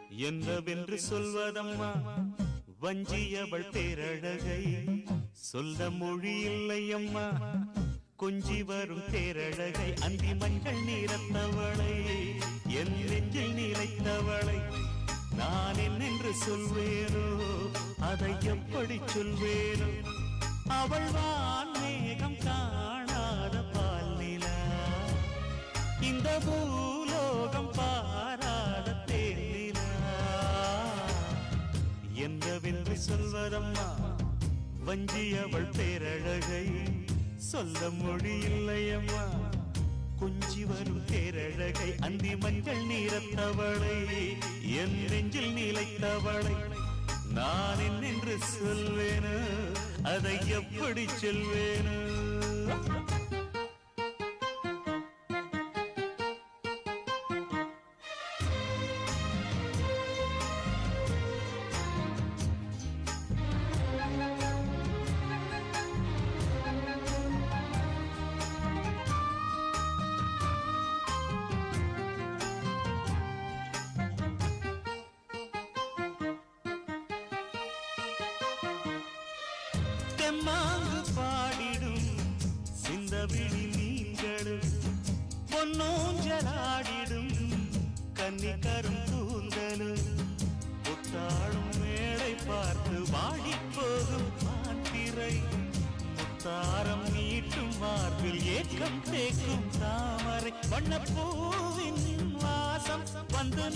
என்னவென்று சொல்வதம்மா வஞ்சியவள் பேரழகை சொல்ல மொழி இல்லையம்மா கொஞ்சி வரும் பேரழகை அந்தி மஞ்சள் நீரத்தவளை என் நெஞ்சில் நீலைத்தவளை நான் என்னென்று சொல்வேனோ அதை எப்படி சொல்வேனோ அவள் வான் மேகம் காணாத பால் நிலா இந்த பூலோகம் பாராத தேனிலா என்னவென்று சொல்வதம்மா வஞ்சியவள் பேரழகை சொல்ல மொழி இல்லையம்மா கொஞ்சி வரும் பேரழகை அந்தி மஞ்சள் நீரத்தவளை என் நெஞ்சில் நீலைத்தவளை நான் என்னென்று சொல்வேனோ அதை எப்படி சொல்வேனோ தெம்மாங்கு பாடிடும் சிந்தவிழி மீன்களும் பொன்னூஞ்சலாடிடும் கன்னிக்கரும் கூந்தலும் புத்தாளும் மேடை பார்த்து வாடி போகும் மாத்திரை முத்தாரம் நீட்டும் மார்பில் ஏக்கம் தேக்கும் தாமரை வண்ணப்பூவின் வாசம் வந்து